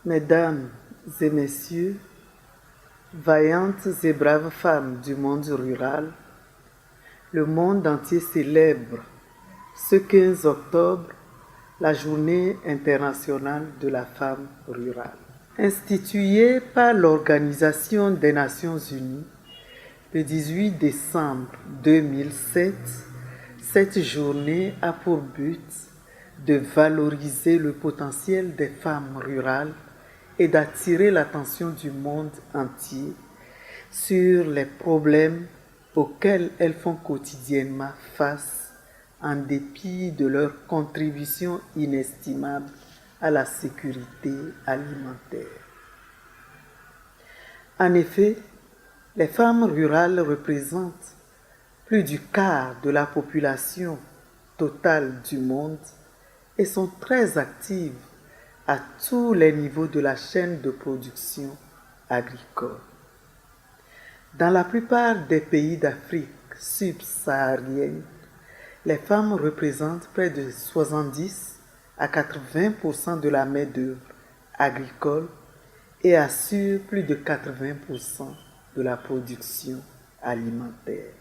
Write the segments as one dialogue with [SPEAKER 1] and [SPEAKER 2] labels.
[SPEAKER 1] Mesdames et messieurs, vaillantes et braves femmes du monde rural, le monde entier célèbre ce 15 octobre la Journée internationale de la femme rurale. Instituée par l'Organisation des Nations Unies le 18 décembre 2007, cette journée a pour but de valoriser le potentiel des femmes rurales et d'attirer l'attention du monde entier sur les problèmes auxquels elles font quotidiennement face en dépit de leur contribution inestimable à la sécurité alimentaire. En effet, les femmes rurales représentent plus du quart de la population totale du monde et sont très actives à tous les niveaux de la chaîne de production agricole. Dans la plupart des pays d'Afrique subsaharienne, les femmes représentent près de 70 à 80% de la main-d'œuvre agricole et assurent plus de 80% de la production alimentaire.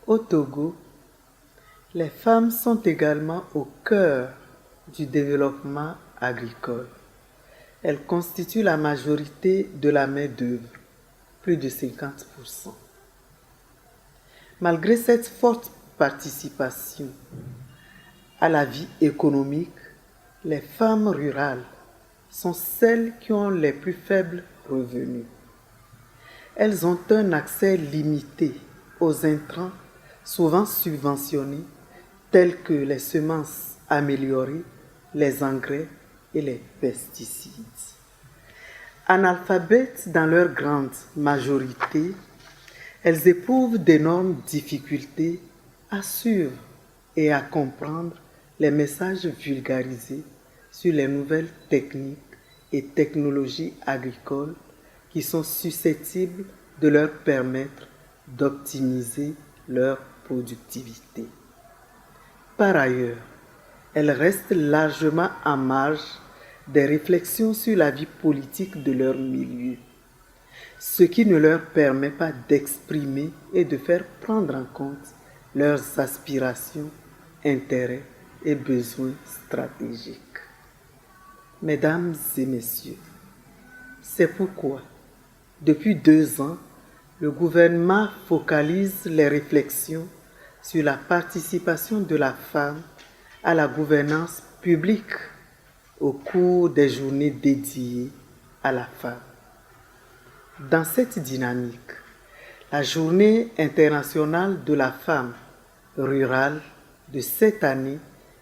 [SPEAKER 1] Au Togo, les femmes sont également au cœur du développement agricole. Elles constituent la majorité de la main-d'œuvre, plus de 50%. Malgré cette forte participation à la vie économique, les femmes rurales sont celles qui ont les plus faibles revenus. Elles ont un accès limité aux intrants souvent subventionnés tels que les semences améliorées, les engrais et les pesticides. Analphabètes dans leur grande majorité, elles éprouvent d'énormes difficultés à suivre et à comprendre les messages vulgarisés sur les nouvelles techniques et technologies agricoles qui sont susceptibles de leur permettre d'optimiser leur productivité. Par ailleurs, elles restent largement en marge des réflexions sur la vie politique de leur milieu, ce qui ne leur permet pas d'exprimer et de faire prendre en compte leurs aspirations, intérêts et besoins stratégiques. Mesdames et messieurs, c'est pourquoi, depuis 2 ans, le gouvernement focalise les réflexions sur la participation de la femme à la gouvernance publique au cours des journées dédiées à la femme. Dans cette dynamique, la Journée internationale de la femme rurale de cette année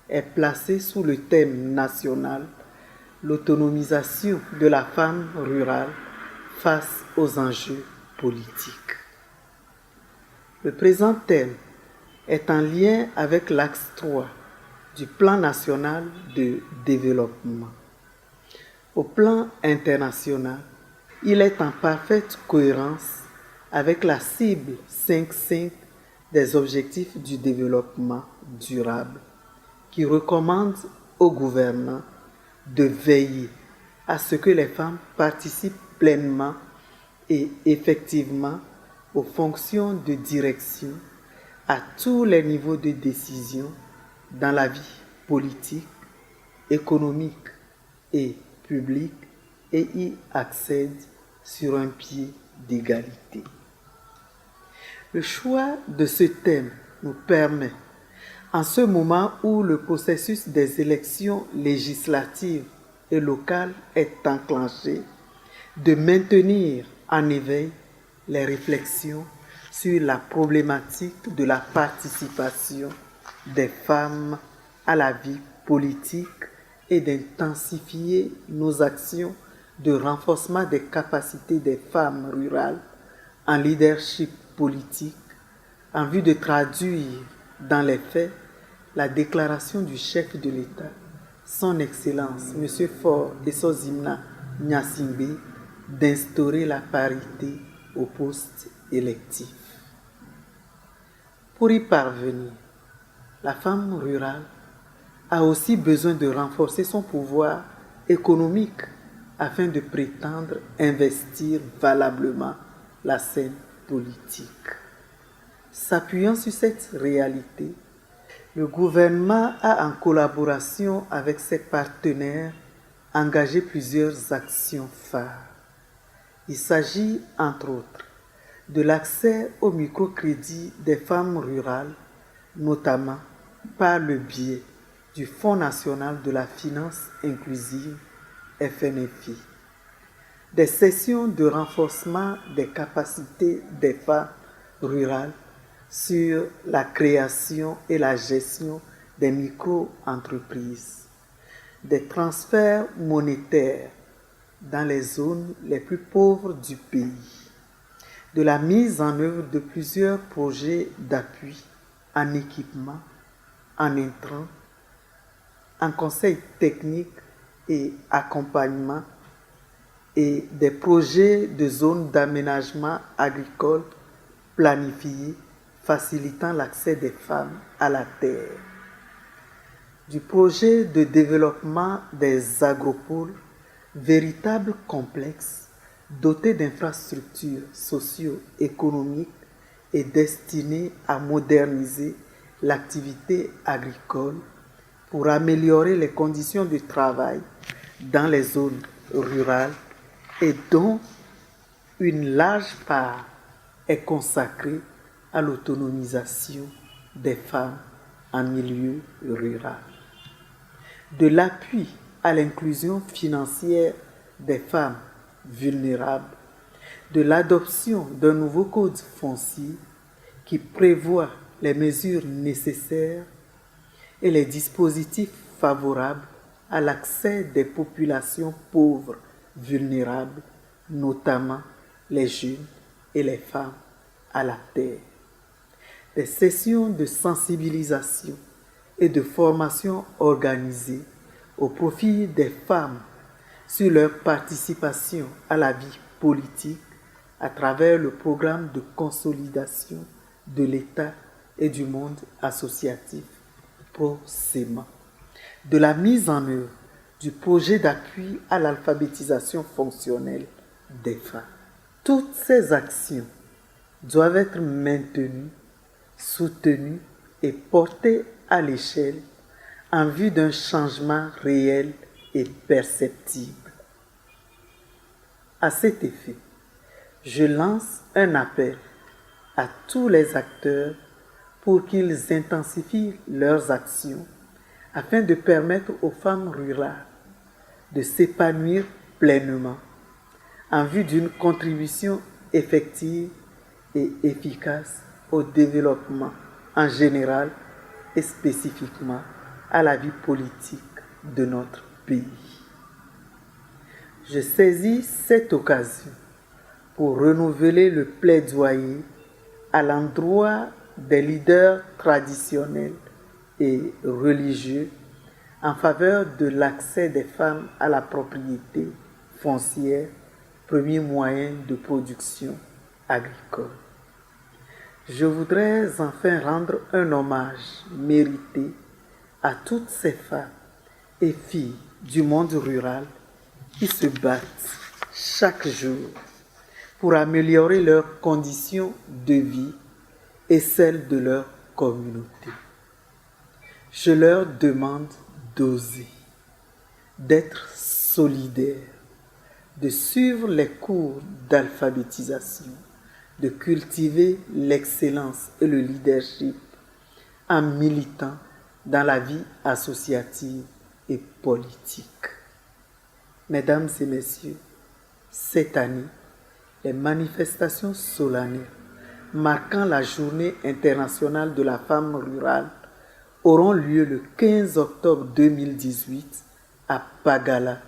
[SPEAKER 1] est placée sous le thème national « L'autonomisation de la femme rurale face aux enjeux politiques ». Le présent thème est en lien avec l'axe 3 du Plan national de développement. Au plan international, il est en parfaite cohérence avec la cible 5.5 des objectifs du développement durable qui recommande aux gouvernants de veiller à ce que les femmes participent pleinement et effectivement aux fonctions de direction à tous les niveaux de décision dans la vie politique, économique et publique et y accèdent sur un pied d'égalité. Le choix de ce thème nous permet, en ce moment où le processus des élections législatives et locales est enclenché, de maintenir en éveil les réflexions sur la problématique de la participation des femmes à la vie politique et d'intensifier nos actions de renforcement des capacités des femmes rurales en leadership politique en vue de traduire dans les faits la déclaration du chef de l'État, Son Excellence M. Faure Essozimna Gnassingbé, d'instaurer la parité au poste électif. Pour y parvenir, la femme rurale a aussi besoin de renforcer son pouvoir économique afin de prétendre investir valablement la scène politique. S'appuyant sur cette réalité, le gouvernement a, en collaboration avec ses partenaires, engagé plusieurs actions phares. Il s'agit, entre autres, de l'accès au microcrédit des femmes rurales, notamment par le biais du Fonds national de la finance inclusive, FNFI, des sessions de renforcement des capacités des femmes rurales sur la création et la gestion des micro-entreprises, des transferts monétaires dans les zones les plus pauvres du pays, de la mise en œuvre de plusieurs projets d'appui en équipement, en intrants, en conseil technique et accompagnement et des projets de zones d'aménagement agricole planifiés facilitant l'accès des femmes à la terre, du projet de développement des agropoles, véritables complexes dotés d'infrastructures socio-économiques et destinés à moderniser l'activité agricole pour améliorer les conditions de travail dans les zones rurales et dont une large part est consacrée à l'autonomisation des femmes en milieu rural. De l'appui à l'inclusion financière des femmes vulnérables, de l'adoption d'un nouveau code foncier qui prévoit les mesures nécessaires et les dispositifs favorables à l'accès des populations pauvres vulnérables, notamment les jeunes et les femmes, à la terre. Des sessions de sensibilisation et de formation organisées au profit des femmes sur leur participation à la vie politique à travers le programme de consolidation de l'État et du monde associatif PROSEMA, de la mise en œuvre du projet d'appui à l'alphabétisation fonctionnelle des femmes. Toutes ces actions doivent être maintenues, soutenues et portées à l'échelle en vue d'un changement réel et perceptible. À cet effet, je lance un appel à tous les acteurs pour qu'ils intensifient leurs actions afin de permettre aux femmes rurales de s'épanouir pleinement en vue d'une contribution effective et efficace au développement en général et spécifiquement à la vie politique de notre pays. Je saisis cette occasion pour renouveler le plaidoyer à l'endroit des leaders traditionnels et religieux en faveur de l'accès des femmes à la propriété foncière, premier moyen de production agricole. Je voudrais enfin rendre un hommage mérité à toutes ces femmes et filles du monde rural qui se battent chaque jour pour améliorer leurs conditions de vie et celles de leur communauté. Je leur demande d'oser, d'être solidaires, de suivre les cours d'alphabétisation, de cultiver l'excellence et le leadership en militant dans la vie associative et politique. Mesdames et messieurs, cette année, les manifestations solennelles marquant la Journée internationale de la femme rurale auront lieu le 15 octobre 2018 à Pagala,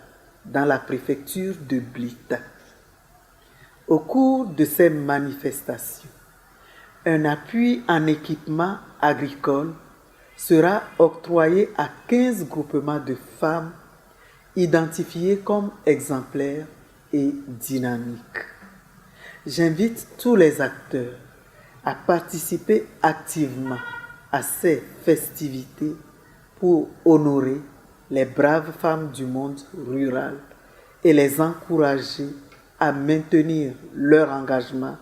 [SPEAKER 1] dans la préfecture de Blita. Au cours de ces manifestations, un appui en équipement agricole sera octroyé à 15 groupements de femmes identifiés comme exemplaires et dynamiques. J'invite tous les acteurs à participer activement à ces festivités pour honorer les braves femmes du monde rural et les encourager à maintenir leur engagement,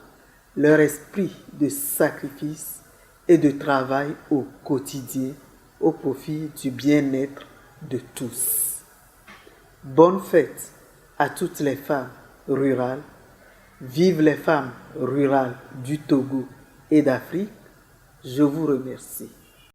[SPEAKER 1] leur esprit de sacrifice et de travail au quotidien au profit du bien-être de tous. Bonne fête à toutes les femmes rurales. Vive les femmes rurales du Togo et d'Afrique. Je vous remercie.